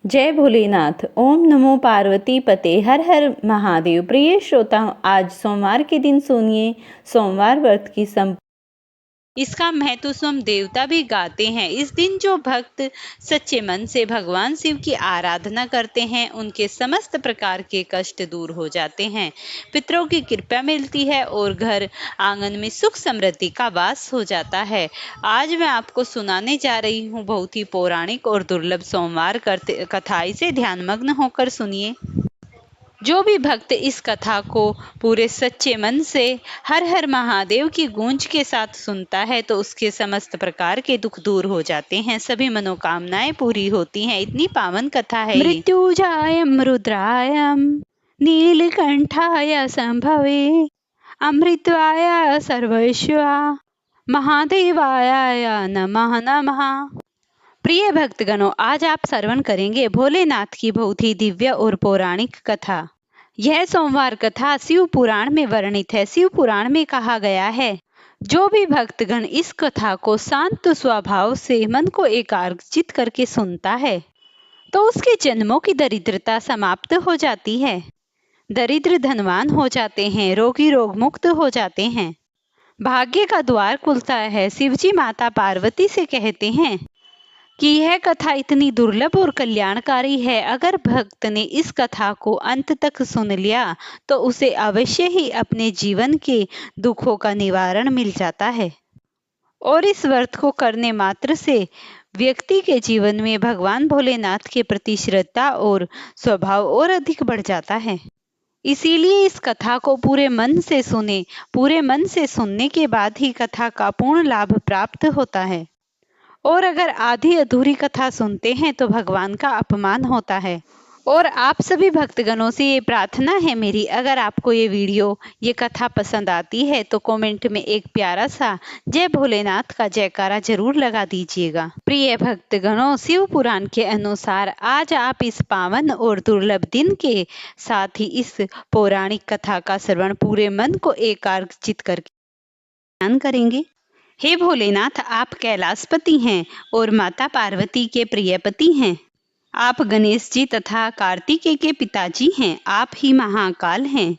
जय भोलेनाथ। ओम नमो पार्वती पते। हर हर महादेव। प्रिय श्रोताओं, आज सोमवार के दिन सुनिए सोमवार व्रत की इसका महत्व स्वयं देवता भी गाते हैं। इस दिन जो भक्त सच्चे मन से भगवान शिव की आराधना करते हैं, उनके समस्त प्रकार के कष्ट दूर हो जाते हैं, पितरों की कृपा मिलती है और घर आंगन में सुख समृद्धि का वास हो जाता है। आज मैं आपको सुनाने जा रही हूँ बहुत ही पौराणिक और दुर्लभ सोमवार कथा। इसे ध्यानमग्न होकर सुनिए। जो भी भक्त इस कथा को पूरे सच्चे मन से हर हर महादेव की गूंज के साथ सुनता है, तो उसके समस्त प्रकार के दुख दूर हो जाते हैं, सभी मनोकामनाएं पूरी होती हैं। इतनी पावन कथा है। मृत्युजायम रुद्रायम नीलकंठाय संभवे अमृतवाय सर्वैश्वा महादेवाय नमः नमः। प्रिय भक्तगणों, आज आप श्रवण करेंगे भोलेनाथ की बहुत ही दिव्य और पौराणिक कथा। यह सोमवार कथा शिव पुराण में वर्णित है। शिव पुराण में कहा गया है, जो भी भक्तगण इस कथा को शांत स्वभाव से मन को एकाग्रचित करके सुनता है, तो उसके जन्मों की दरिद्रता समाप्त हो जाती है, दरिद्र धनवान हो जाते हैं, रोगी रोग मुक्त हो जाते हैं, भाग्य का द्वार खुलता है। शिवजी माता पार्वती से कहते हैं कि यह कथा इतनी दुर्लभ और कल्याणकारी है, अगर भक्त ने इस कथा को अंत तक सुन लिया तो उसे अवश्य ही अपने जीवन के दुखों का निवारण मिल जाता है, और इस व्रत को करने मात्र से व्यक्ति के जीवन में भगवान भोलेनाथ के प्रति श्रद्धा और स्वभाव और अधिक बढ़ जाता है। इसीलिए इस कथा को पूरे मन से सुने। पूरे मन से सुनने के बाद ही कथा का पूर्ण लाभ प्राप्त होता है, और अगर आधी अधूरी कथा सुनते हैं तो भगवान का अपमान होता है। और आप सभी भक्तगणों से ये प्रार्थना है मेरी, अगर आपको ये वीडियो, ये कथा पसंद आती है तो कमेंट में एक प्यारा सा जय भोलेनाथ का जयकारा जरूर लगा दीजिएगा। प्रिय भक्तगणों, शिव पुराण के अनुसार आज आप इस पावन और दुर्लभ दिन के साथ ही इस पौराणिक कथा का श्रवण पूरे मन को एकाग्रचित करके ध्यान करेंगे। हे भोलेनाथ, आप कैलाशपति हैं और माता पार्वती के प्रियपति हैं। आप गणेश जी तथा कार्तिकेय के पिताजी हैं। आप ही महाकाल हैं।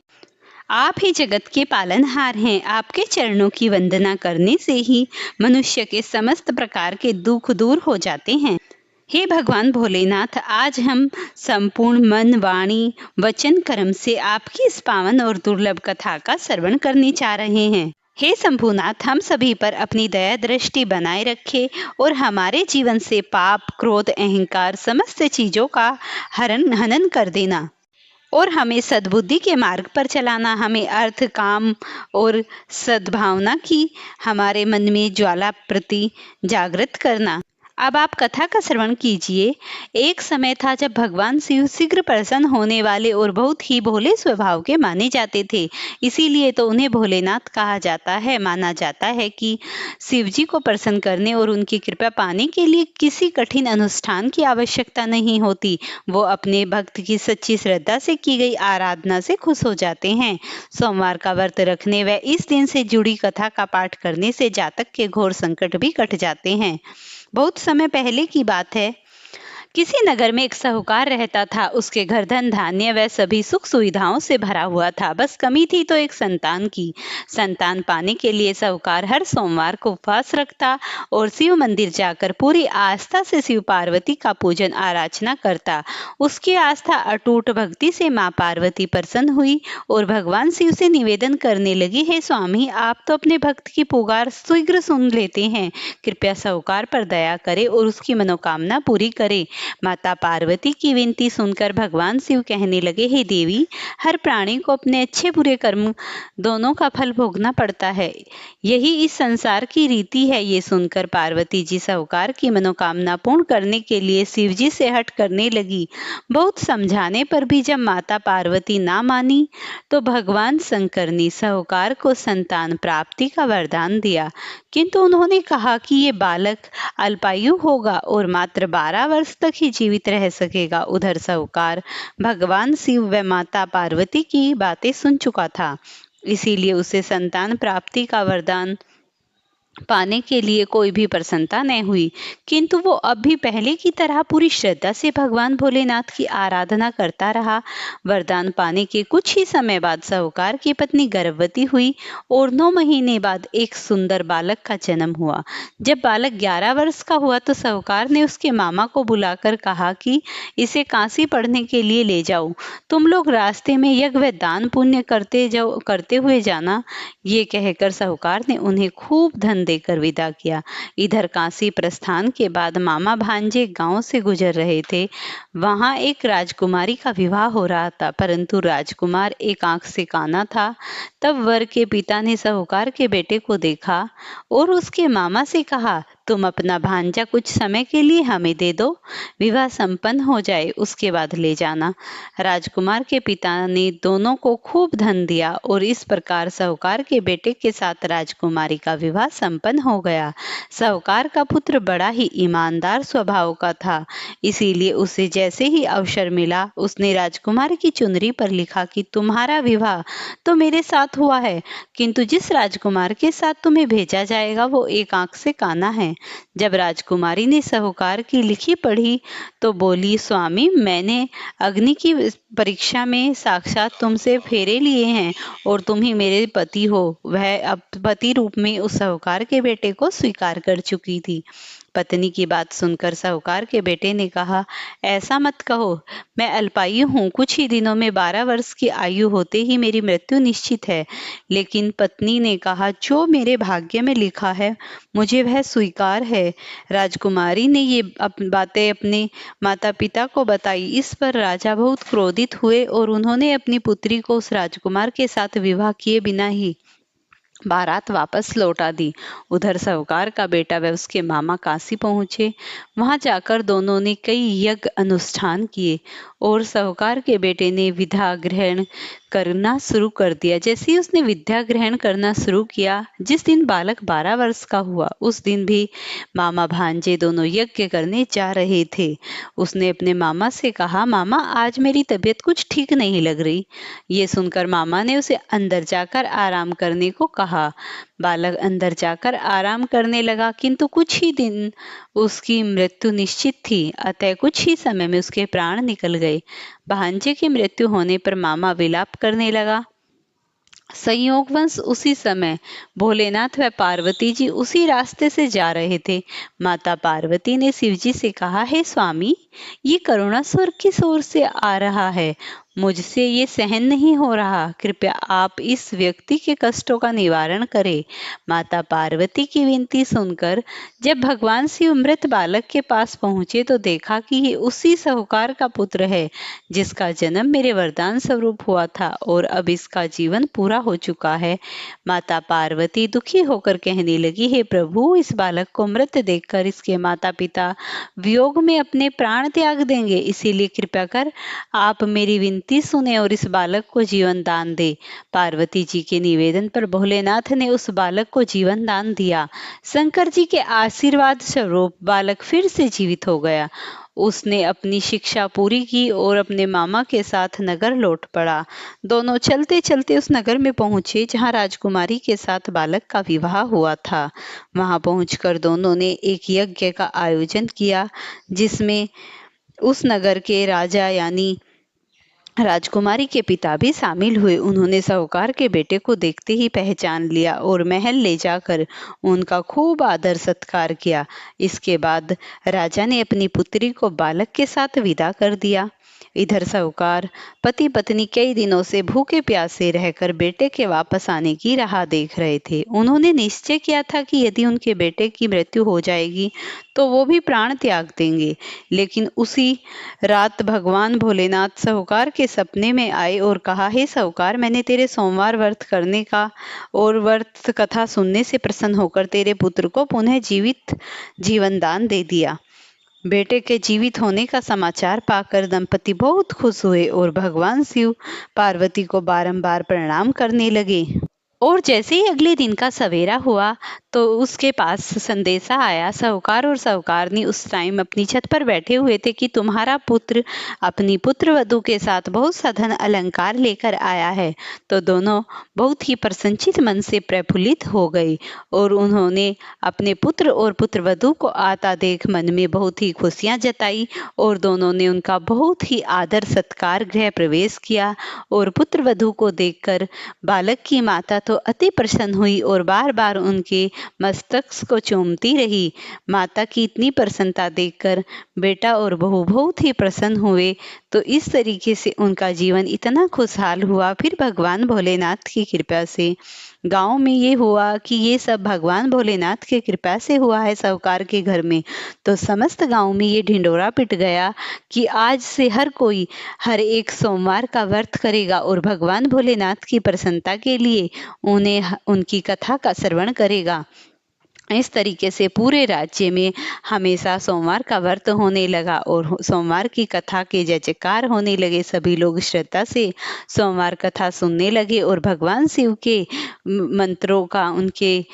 आप ही जगत के पालनहार हैं। आपके चरणों की वंदना करने से ही मनुष्य के समस्त प्रकार के दुख दूर हो जाते हैं। हे भगवान भोलेनाथ, आज हम संपूर्ण मन, वाणी, वचन, कर्म से आपकी इस पावन और दुर्लभ कथा का श्रवण करने जा रहे हैं। हे शंभुनाथ, हम सभी पर अपनी दया दृष्टि बनाए रखे और हमारे जीवन से पाप, क्रोध, अहंकार समस्त चीजों का हनन कर देना, और हमें सद्बुद्धि के मार्ग पर चलाना। हमें अर्थ, काम और सद्भावना की हमारे मन में ज्वाला प्रति जागृत करना। अब आप कथा का श्रवण कीजिए। एक समय था जब भगवान शिव शीघ्र प्रसन्न होने वाले और बहुत ही भोले स्वभाव के माने जाते थे। इसीलिए तो उन्हें भोलेनाथ कहा जाता है। माना जाता है कि शिव जी को प्रसन्न करने और उनकी कृपा पाने के लिए किसी कठिन अनुष्ठान की आवश्यकता नहीं होती। वो अपने भक्त की सच्ची श्रद्धा से की गई आराधना से खुश हो जाते हैं। सोमवार का व्रत रखने व इस दिन से जुड़ी कथा का पाठ करने से जातक के घोर संकट भी कट जाते हैं। बहुत समय पहले की बात है। किसी नगर में एक साहूकार रहता था। उसके घर धन धान्य व सभी सुख सुविधाओं से भरा हुआ था। बस कमी थी तो एक संतान की। संतान पाने के लिए साहूकार हर सोमवार को उपवास रखता और शिव मंदिर जाकर पूरी आस्था से शिव पार्वती का पूजन आराधना करता। उसकी आस्था अटूट भक्ति से माँ पार्वती प्रसन्न हुई और भगवान शिव से निवेदन करने लगी, हे स्वामी, आप तो अपने भक्त की पुकार शीघ्र सुन लेते हैं, कृपया साहूकार पर दया करें और उसकी मनोकामना पूरी करें। माता पार्वती की विनती सुनकर भगवान शिव कहने लगे, हे देवी, हर प्राणी को अपने अच्छे बुरे कर्म दोनों का फल भोगना पड़ता है। यही इस संसार की रीति है। ये सुनकर पार्वती जी साहूकार की मनोकामना पूर्ण करने के लिए शिव जी से हट करने लगी। बहुत समझाने पर भी जब माता पार्वती ना मानी तो भगवान शंकर ने साहूकार को संतान प्राप्ति का वरदान दिया, किंतु उन्होंने कहा कि ये बालक अल्पायु होगा और मात्र 12 वर्ष तक ही जीवित रह सकेगा। उधर साहूकार भगवान शिव व माता पार्वती की बातें सुन चुका था, इसीलिए उसे संतान प्राप्ति का वरदान पाने के लिए कोई भी प्रसन्नता न हुई, किंतु वो अब भी पहले की तरह पूरी श्रद्धा से भगवान भोलेनाथ की आराधना करता रहा। वरदान पाने के कुछ ही समय बाद साहूकार की पत्नी गर्भवती हुई और 9 महीने बाद एक सुंदर बालक का जन्म हुआ। जब बालक 11 वर्ष का हुआ तो साहूकार ने उसके मामा को बुलाकर कहा कि इसे काशी पढ़ने के लिए ले जाओ। तुम लोग रास्ते में यज्ञ व दान पुण्य करते हुए जाना। ये कहकर साहूकार ने उन्हें खूब धन देकर विदा किया। इधर काशी प्रस्थान के बाद मामा भांजे गांव से गुजर रहे थे। वहां एक राजकुमारी का विवाह हो रहा था, परंतु राजकुमार एक आंख से काना था। तब वर के पिता ने साहूकार के बेटे को देखा और उसके मामा से कहा, तुम अपना भांजा कुछ समय के लिए हमें दे दो, विवाह संपन्न हो जाए उसके बाद ले जाना। राजकुमार के पिता ने दोनों को खूब धन दिया और इस प्रकार साहूकार के बेटे के साथ राजकुमारी का विवाह संपन्न हो गया। साहूकार का पुत्र बड़ा ही ईमानदार स्वभाव का था, इसीलिए उसे जैसे ही अवसर मिला उसने राजकुमारी की चुनरी पर लिखा कि तुम्हारा विवाह तो मेरे साथ हुआ है, किंतु जिस राजकुमार के साथ तुम्हें भेजा जाएगा वो एक आंख से काना है। जब राजकुमारी ने साहूकार की लिखी पढ़ी तो बोली, स्वामी, मैंने अग्नि की परीक्षा में साक्षात तुमसे फेरे लिए हैं और तुम ही मेरे पति हो। वह अब पति रूप में उस साहूकार के बेटे को स्वीकार कर चुकी थी। पत्नी की बात सुनकर साहूकार के बेटे ने कहा, ऐसा मत कहो, मैं अल्पायु हूँ, कुछ ही दिनों में 12 वर्ष की आयु होते ही मेरी मृत्यु निश्चित है। लेकिन पत्नी ने कहा, जो मेरे भाग्य में लिखा है मुझे वह स्वीकार है। राजकुमारी ने ये बातें अपने माता पिता को बताई। इस पर राजा बहुत क्रोधित हुए और उन्होंने अपनी पुत्री को उस राजकुमार के साथ विवाह किए बिना ही बारात वापस लौटा दी। उधर साहूकार का बेटा व उसके मामा काशी पहुंचे। वहां जाकर दोनों ने कई यज्ञ अनुष्ठान किए और साहूकार के बेटे ने विद्या ग्रहण करना शुरू कर दिया। जैसे ही उसने विद्या ग्रहण करना शुरू किया, जिस दिन बालक 12 वर्ष का हुआ उस दिन भी मामा भांजे दोनों यज्ञ करने जा रहे थे। उसने अपने मामा से कहा, मामा, आज मेरी तबीयत कुछ ठीक नहीं लग रही। ये सुनकर मामा ने उसे अंदर जाकर आराम करने को कहा। बालक अंदर जाकर आराम करने लगा, किंतु कुछ ही दिन उसकी मृत्यु निश्चित थी, अतः कुछ ही समय में उसके प्राण निकल गए। भांजे की मृत्यु होने पर मामा विलाप करने लगा। संयोगवश उसी समय भोलेनाथ व पार्वती जी उसी रास्ते से जा रहे थे। माता पार्वती ने शिवजी से कहा, हे स्वामी, ये करुणा स्वर किस ओर से आ रहा है? मुझसे ये सहन नहीं हो रहा, कृपया आप इस व्यक्ति के कष्टों का निवारण करें। माता पार्वती की विनती सुनकर जब भगवान शिव मृत बालक के पास पहुंचे तो देखा कि ये उसी साहूकार का पुत्र है जिसका जन्म मेरे वरदान स्वरूप हुआ था और अब इसका जीवन पूरा हो चुका है। माता पार्वती दुखी होकर कहने लगी, हे प्रभु, इस बालक को मृत देखकर इसके माता पिता वियोग में अपने प्राण त्याग देंगे, इसीलिए कृपया कर आप मेरी विनती सुने और इस बालक को जीवन दान दे। पार्वती जी के निवेदन पर भोलेनाथ ने उस बालक को जीवन दान दिया। शंकर जी के आशीर्वाद स्वरूप बालक फिर से जीवित हो गया। उसने अपनी शिक्षा पूरी की और अपने मामा के साथ नगर लौट पड़ा। दोनों चलते चलते उस नगर में पहुंचे जहां राजकुमारी के साथ बालक का विवाह हुआ था। वहां पहुंचकर दोनों ने एक यज्ञ का आयोजन किया जिसमें उस नगर के राजा यानी राजकुमारी के पिता भी शामिल हुए। उन्होंने साहूकार के बेटे को देखते ही पहचान लिया और महल ले जाकर उनका खूब आदर सत्कार किया। इसके बाद राजा ने अपनी पुत्री को बालक के साथ विदा कर दिया। इधर साहूकार पति पत्नी कई दिनों से भूखे प्यासे रहकर बेटे के वापस आने की राह देख रहे थे। उन्होंने निश्चय किया था कि यदि उनके बेटे की मृत्यु हो जाएगी तो वो भी प्राण त्याग देंगे। लेकिन उसी रात भगवान भोलेनाथ साहूकार के सपने में आए और कहा, हे साहूकार, मैंने तेरे सोमवार व्रत करने का और व्रत कथा सुनने से प्रसन्न होकर तेरे पुत्र को पुनः जीवन दान दे दिया। बेटे के जीवित होने का समाचार पाकर दंपति बहुत खुश हुए और भगवान शिव पार्वती को बारंबार प्रणाम करने लगे। और जैसे ही अगले दिन का सवेरा हुआ तो उसके पास संदेशा आया। साहूकार और साहूकारनी उस टाइम अपनी छत पर बैठे हुए थे कि तुम्हारा पुत्र अपनी पुत्रवधू के साथ बहुत सा धन अलंकार लेकर आया है। तो दोनों बहुत ही प्रसन्नचित मन से प्रफुल्लित हो गए और उन्होंने अपने पुत्र और पुत्रवधू को आता देख मन में बहुत ही खुशियां जताई और दोनों ने उनका बहुत ही आदर सत्कार गृह प्रवेश किया। और पुत्रवधू को देखकर बालक की माता तो अति प्रसन्न हुई और बार बार उनके मस्तक को चूमती रही। माता की इतनी प्रसन्नता देखकर बेटा और बहू बहुत ही प्रसन्न हुए। तो इस तरीके से उनका जीवन इतना खुशहाल हुआ। फिर भगवान भोलेनाथ की कृपा से गांव में ये हुआ कि ये सब भगवान भोलेनाथ की कृपा से हुआ है साहूकार के घर में। तो समस्त गांव में ये ढिंडोरा पिट गया कि आज से हर कोई हर एक सोमवार का व्रत करेगा और भगवान भोलेनाथ की प्रसन्नता के लिए उन्हें उनकी कथा का श्रवण करेगा। इस तरीके से पूरे राज्य में हमेशा सोमवार का व्रत होने लगा और सोमवार की कथा के जय जयकार होने लगे। सभी लोग श्रद्धा से सोमवार कथा सुनने लगे और भगवान शिव के मंत्रों का, उनके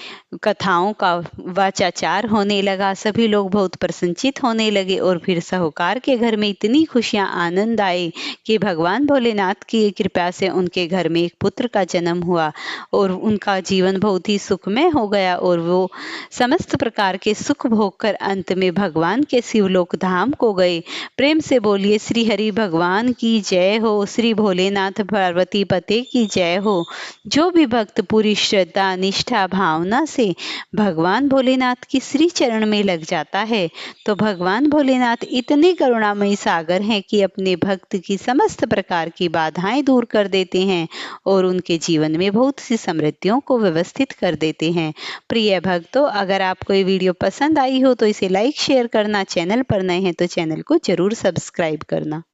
कथाओं का वाचाचार होने लगा। सभी लोग बहुत प्रसन्नचित होने लगे और फिर साहूकार के घर में इतनी खुशियां आनंद आए कि भगवान भोलेनाथ की कृपा से उनके घर में एक पुत्र का जन्म हुआ और उनका जीवन बहुत ही सुखमय हो गया और वो समस्त प्रकार के सुख भोग कर अंत में भगवान के शिवलोक धाम को गए। प्रेम से बोलिए श्री हरि भगवान की जय हो, श्री भोलेनाथ पार्वती पते की जय हो। जो भी भक्त पूरी श्रद्धा निष्ठा भावना से भगवान भोलेनाथ की श्री चरण में लग जाता है तो भगवान भोलेनाथ इतने करुणामयी सागर हैं कि अपने भक्त की समस्त प्रकार की बाधाएं दूर कर देते हैं और उनके जीवन में बहुत सी समृद्धियों को व्यवस्थित कर देते हैं। प्रिय भक्तों, अगर आपको ये वीडियो पसंद आई हो तो इसे लाइक शेयर करना, चैनल पर नए हैं तो चैनल को जरूर सब्सक्राइब करना।